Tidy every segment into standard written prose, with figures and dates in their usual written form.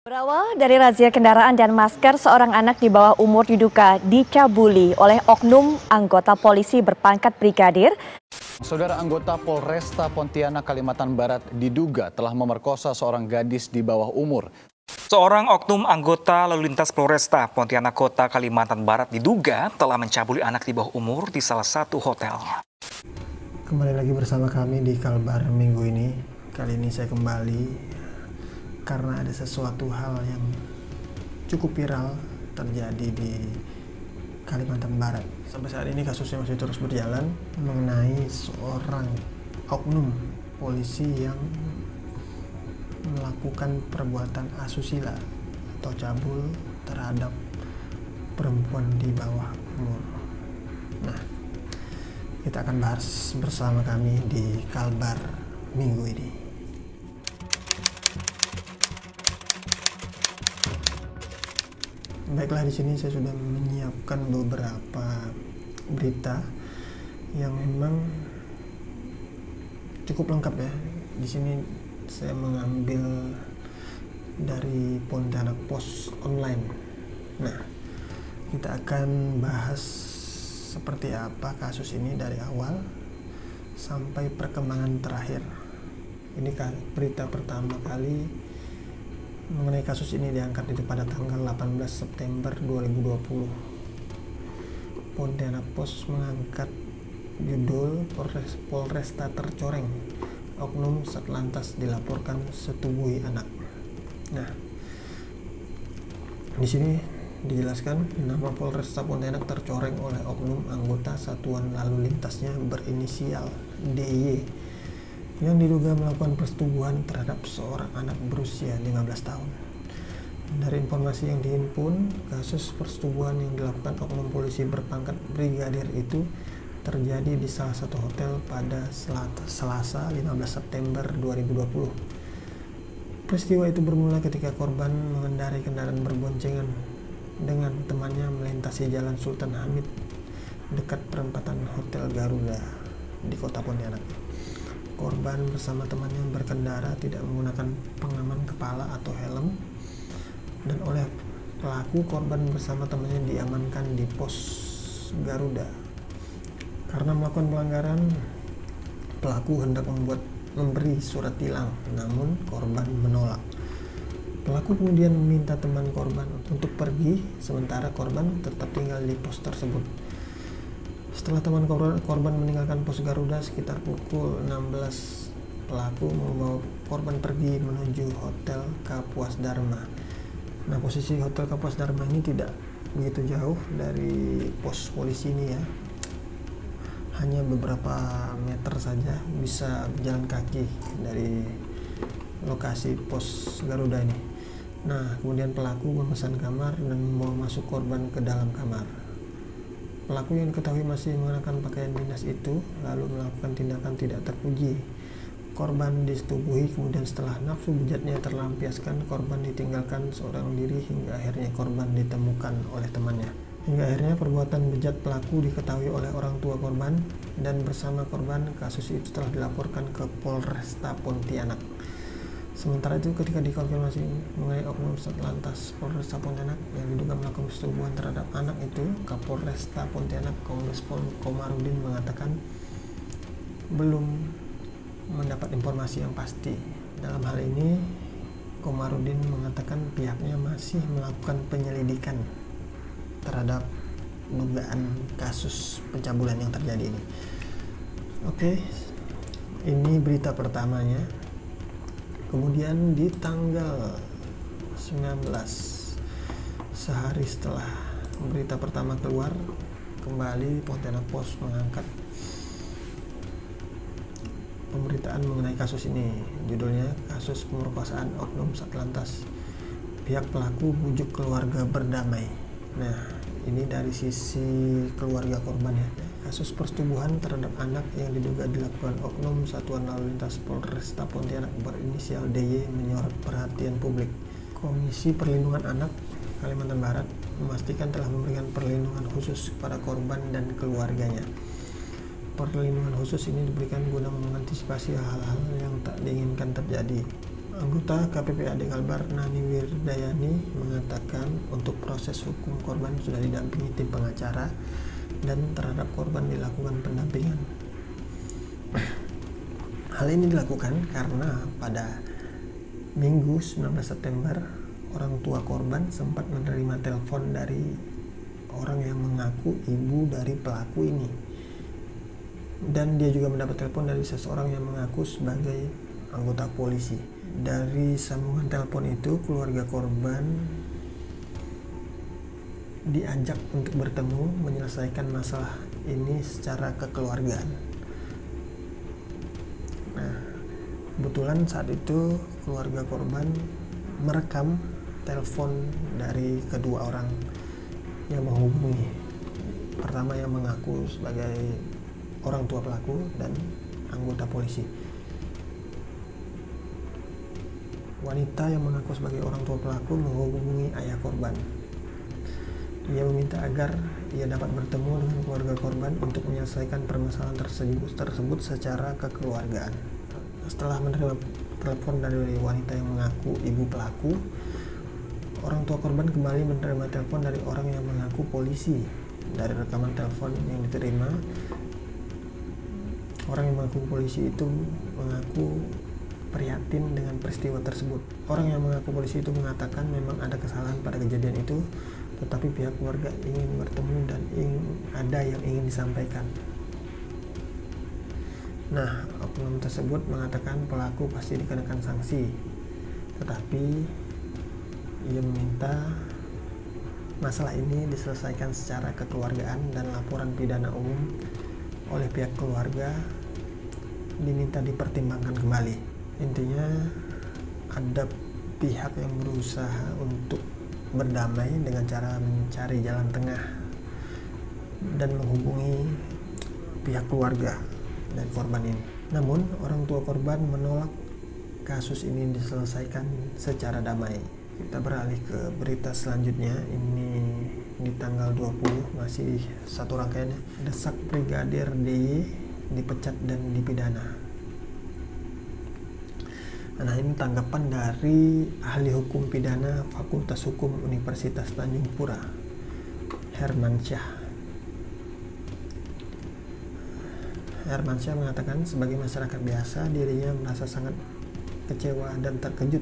Berawal dari razia kendaraan dan masker, seorang anak di bawah umur diduga dicabuli oleh oknum anggota polisi berpangkat brigadir. Saudara anggota Polresta Pontianak, Kalimantan Barat diduga telah memerkosa seorang gadis di bawah umur. Seorang oknum anggota lalu lintas Polresta Pontianak Kota Kalimantan Barat diduga telah mencabuli anak di bawah umur di salah satu hotel. Kembali lagi bersama kami di Kalbar minggu ini. Kali ini saya kembali karena ada sesuatu hal yang cukup viral terjadi di Kalimantan Barat. Sampai saat ini kasusnya masih terus berjalan mengenai seorang oknum polisi yang melakukan perbuatan asusila atau cabul terhadap perempuan di bawah umur. Nah, kita akan bahas bersama kami di Kalbar minggu ini. Baiklah, di sini saya sudah menyiapkan beberapa berita yang memang cukup lengkap ya. Di sini saya mengambil dari Pontianak Post Online. Nah, kita akan bahas seperti apa kasus ini dari awal sampai perkembangan terakhir. Ini kan berita pertama kali mengenai kasus ini diangkat itu pada tanggal 18 September 2020. Pontianak Post mengangkat judul Polresta tercoreng, oknum Satlantas dilaporkan setubuhi anak. Nah, di sini dijelaskan nama Polresta Pontianak tercoreng oleh oknum anggota satuan lalu lintasnya berinisial DY yang diduga melakukan persetubuhan terhadap seorang anak berusia 15 tahun. Dari informasi yang dihimpun, kasus persetubuhan yang dilakukan oknum polisi berpangkat brigadir itu terjadi di salah satu hotel pada Selasa 15 September 2020. Peristiwa itu bermula ketika korban mengendarai kendaraan berboncengan dengan temannya melintasi Jalan Sultan Hamid dekat perempatan Hotel Garuda di Kota Pontianak. Korban bersama temannya berkendara tidak menggunakan pengaman kepala atau helm, dan oleh pelaku korban bersama temannya diamankan di pos Garuda. Karena melakukan pelanggaran, pelaku hendak memberi surat tilang, namun korban menolak. Pelaku kemudian meminta teman korban untuk pergi, sementara korban tetap tinggal di pos tersebut. Setelah teman korban meninggalkan pos Garuda sekitar pukul 16, pelaku membawa korban pergi menuju Hotel Kapuas Dharma. Nah, posisi Hotel Kapuas Dharma ini tidak begitu jauh dari pos polisi ini ya. Hanya beberapa meter saja bisa jalan kaki dari lokasi pos Garuda ini. Nah, kemudian pelaku memesan kamar dan membawa masuk korban ke dalam kamar. Pelaku yang diketahui masih mengenakan pakaian dinas itu lalu melakukan tindakan tidak terpuji. Korban disetubuhi, kemudian setelah nafsu bejatnya terlampiaskan, korban ditinggalkan seorang diri hingga akhirnya korban ditemukan oleh temannya. Hingga akhirnya perbuatan bejat pelaku diketahui oleh orang tua korban, dan bersama korban kasus itu telah dilaporkan ke Polresta Pontianak. Sementara itu, ketika dikonfirmasi mengenai oknum Satlantas Polresta Pontianak yang diduga melakukan persetubuhan terhadap anak itu, Kapolresta Pontianak Kombes Pol Komarudin mengatakan belum mendapat informasi yang pasti. Dalam hal ini, Komarudin mengatakan pihaknya masih melakukan penyelidikan terhadap dugaan kasus pencabulan yang terjadi ini. Oke, ini berita pertamanya. Kemudian di tanggal 19, sehari setelah berita pertama keluar, kembali Pontianak Post mengangkat pemberitaan mengenai kasus ini. Judulnya kasus pemerkosaan oknum Satlantas, pihak pelaku bujuk keluarga berdamai. Nah, ini dari sisi keluarga korban ya. Kasus persetubuhan terhadap anak yang diduga dilakukan oknum Satuan Lalu Lintas Polresta Pontianak berinisial DY menyorot perhatian publik. Komisi Perlindungan Anak Kalimantan Barat memastikan telah memberikan perlindungan khusus kepada korban dan keluarganya. Perlindungan khusus ini diberikan guna mengantisipasi hal-hal yang tak diinginkan terjadi. Anggota KPPAD Kalbar Nani Wirdayani mengatakan untuk proses hukum korban sudah didampingi tim pengacara dan terhadap korban dilakukan pendampingan. Hal ini dilakukan karena pada Minggu 19 September orang tua korban sempat menerima telepon dari orang yang mengaku ibu dari pelaku ini, dan dia juga mendapat telepon dari seseorang yang mengaku sebagai anggota polisi. Dari sambungan telepon itu, keluarga korban diajak untuk bertemu menyelesaikan masalah ini secara kekeluargaan. Nah, kebetulan saat itu keluarga korban merekam telepon dari kedua orang yang menghubungi. Pertama yang mengaku sebagai orang tua pelaku dan anggota polisi. Wanita yang mengaku sebagai orang tua pelaku menghubungi ayah korban. Ia meminta agar ia dapat bertemu dengan keluarga korban untuk menyelesaikan permasalahan tersebut secara kekeluargaan. Setelah menerima telepon dari wanita yang mengaku ibu pelaku, orang tua korban kembali menerima telepon dari orang yang mengaku polisi. Dari rekaman telepon yang diterima, orang yang mengaku polisi itu mengaku prihatin dengan peristiwa tersebut. Orang yang mengaku polisi itu mengatakan memang ada kesalahan pada kejadian itu, tetapi pihak keluarga ingin bertemu dan ada yang ingin disampaikan. Nah, oknum tersebut mengatakan pelaku pasti dikenakan sanksi, tetapi ia meminta masalah ini diselesaikan secara kekeluargaan dan laporan pidana umum oleh pihak keluarga diminta dipertimbangkan kembali. Intinya ada pihak yang berusaha untuk berdamai dengan cara mencari jalan tengah dan menghubungi pihak keluarga dari korban ini. Namun orang tua korban menolak kasus ini diselesaikan secara damai. Kita beralih ke berita selanjutnya. Ini di tanggal 20, masih satu rangkaiannya. Desak Brigadir DY dipecat dan dipidana. Nah, ini tanggapan dari ahli hukum pidana Fakultas Hukum Universitas Tanjung Pura, Hermansyah. Hermansyah mengatakan sebagai masyarakat biasa dirinya merasa sangat kecewa dan terkejut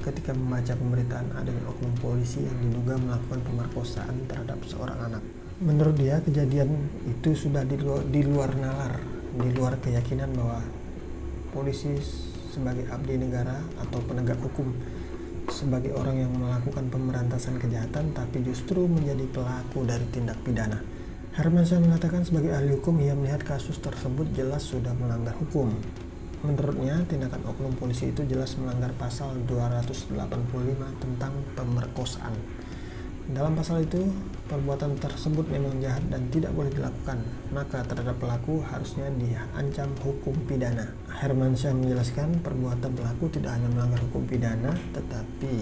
ketika membaca pemberitaan adanya oknum polisi yang diduga melakukan pemerkosaan terhadap seorang anak. Menurut dia, kejadian itu sudah di luar nalar, di luar keyakinan bahwa polisi sebagai abdi negara atau penegak hukum, sebagai orang yang melakukan pemberantasan kejahatan tapi justru menjadi pelaku dari tindak pidana. Hermansyah mengatakan sebagai ahli hukum ia melihat kasus tersebut jelas sudah melanggar hukum. Menurutnya, tindakan oknum polisi itu jelas melanggar pasal 285 tentang pemerkosaan. Dalam pasal itu, perbuatan tersebut memang jahat dan tidak boleh dilakukan, maka terhadap pelaku harusnya diancam hukum pidana. Hermansyah menjelaskan perbuatan pelaku tidak hanya melanggar hukum pidana, tetapi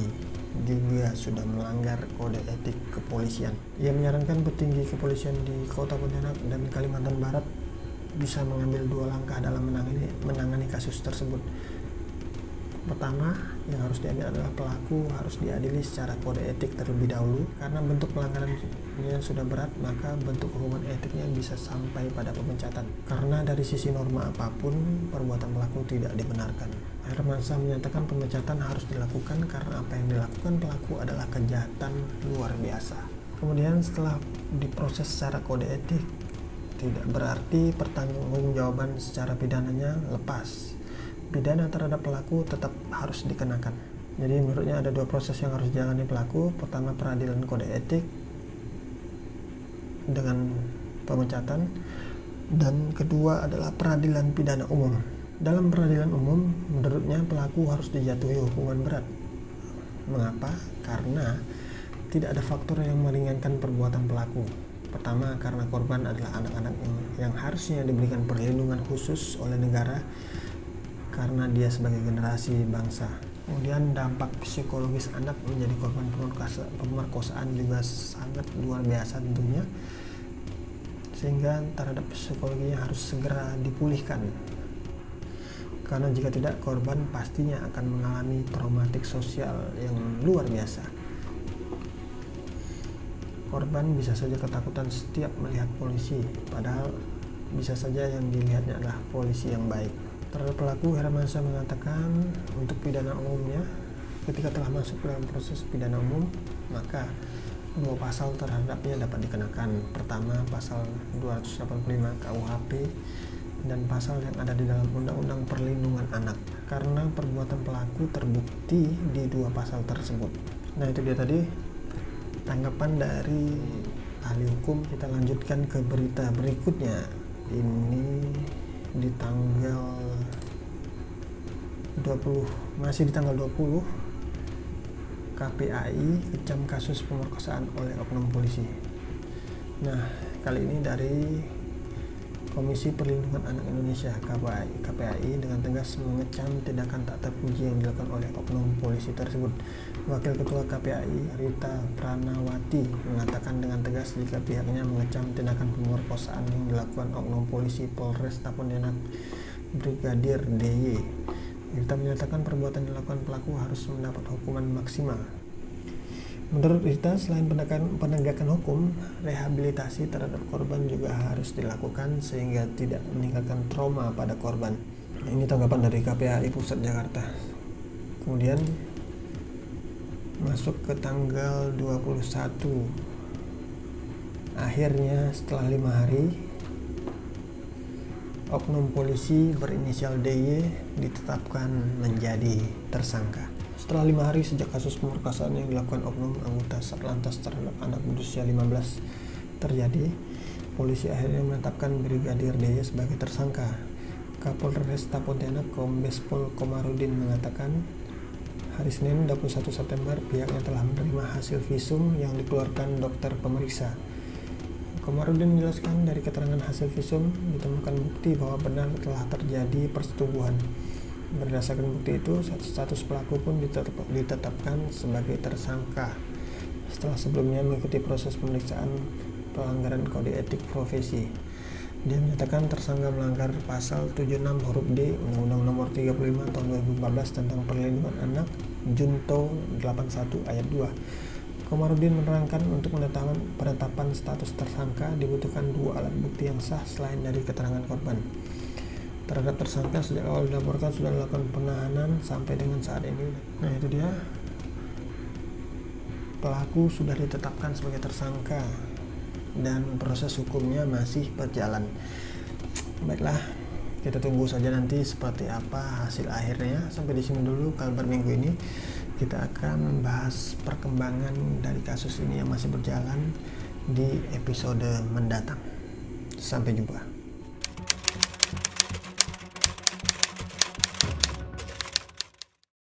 juga sudah melanggar kode etik kepolisian. Ia menyarankan petinggi kepolisian di Kota Pontianak dan Kalimantan Barat bisa mengambil dua langkah dalam menangani kasus tersebut. Pertama, yang harus diambil adalah pelaku harus diadili secara kode etik terlebih dahulu, karena bentuk pelanggarannya sudah berat, maka bentuk hukuman etiknya bisa sampai pada pemecatan. Karena dari sisi norma apapun, perbuatan pelaku tidak dibenarkan. Hermansyah menyatakan pemecatan harus dilakukan karena apa yang dilakukan pelaku adalah kejahatan luar biasa. Kemudian setelah diproses secara kode etik, tidak berarti pertanggungjawaban secara pidananya lepas. Pidana terhadap pelaku tetap harus dikenakan. Jadi menurutnya ada dua proses yang harus dijalani pelaku. Pertama, peradilan kode etik dengan pemecatan, dan kedua adalah peradilan pidana umum. Dalam peradilan umum, menurutnya pelaku harus dijatuhi hukuman berat. Mengapa? Karena tidak ada faktor yang meringankan perbuatan pelaku. Pertama, karena korban adalah anak-anak yang harusnya diberikan perlindungan khusus oleh negara karena dia sebagai generasi bangsa. Kemudian dampak psikologis anak menjadi korban pemerkosaan juga sangat luar biasa tentunya, sehingga terhadap psikologinya harus segera dipulihkan. Karena jika tidak, korban pastinya akan mengalami traumatik sosial yang luar biasa. Korban bisa saja ketakutan setiap melihat polisi, padahal bisa saja yang dilihatnya adalah polisi yang baik. Terhadap pelaku, Hermansyah mengatakan untuk pidana umumnya, ketika telah masuk dalam proses pidana umum, maka 2 pasal terhadapnya dapat dikenakan. Pertama, pasal 285 KUHP dan pasal yang ada di dalam Undang-Undang Perlindungan Anak, karena perbuatan pelaku terbukti di 2 pasal tersebut. Nah, itu dia tadi tanggapan dari ahli hukum. Kita lanjutkan ke berita berikutnya. Ini di tanggal 20, masih di tanggal 20, KPAI kecam kasus pemerkosaan oleh oknum polisi. Nah, kali ini dari Komisi Perlindungan Anak Indonesia KPAI dengan tegas mengecam tindakan tak terpuji yang dilakukan oleh oknum polisi tersebut. Wakil Ketua KPAI Rita Pranawati mengatakan dengan tegas jika pihaknya mengecam tindakan pemerkosaan yang dilakukan oknum polisi Polresta Pontianak Brigadir DY. Rita menyatakan perbuatan yang dilakukan pelaku harus mendapat hukuman maksimal. Menurut Rita, selain penegakan hukum, rehabilitasi terhadap korban juga harus dilakukan sehingga tidak meninggalkan trauma pada korban. Ini tanggapan dari KPAI Pusat Jakarta. Kemudian masuk ke tanggal 21. Akhirnya setelah 5 hari, oknum polisi berinisial DY ditetapkan menjadi tersangka. Setelah 5 hari sejak kasus pemerkosaan yang dilakukan oknum anggota Satlantas terhadap anak berusia 15 terjadi, polisi akhirnya menetapkan Brigadir DY sebagai tersangka. Kapolresta Pontianak Kombes Pol Komarudin mengatakan, hari Senin 21 September pihaknya telah menerima hasil visum yang dikeluarkan dokter pemeriksa. Komarudin menjelaskan dari keterangan hasil visum ditemukan bukti bahwa benar telah terjadi persetubuhan. Berdasarkan bukti itu, status pelaku pun ditetapkan sebagai tersangka setelah sebelumnya mengikuti proses pemeriksaan pelanggaran kode etik profesi. Dia menyatakan tersangka melanggar pasal 76 huruf D Undang-Undang Nomor 35 Tahun 2014 tentang Perlindungan Anak Junto 81 Ayat 2. Komarudin menerangkan untuk penetapan status tersangka dibutuhkan 2 alat bukti yang sah selain dari keterangan korban. Terhadap tersangka sejak awal dilaporkan sudah dilakukan penahanan sampai dengan saat ini. Nah, itu dia, pelaku sudah ditetapkan sebagai tersangka dan proses hukumnya masih berjalan. Baiklah, kita tunggu saja nanti seperti apa hasil akhirnya. Sampai di sini dulu kabar minggu ini. Kita akan membahas perkembangan dari kasus ini yang masih berjalan di episode mendatang. Sampai jumpa.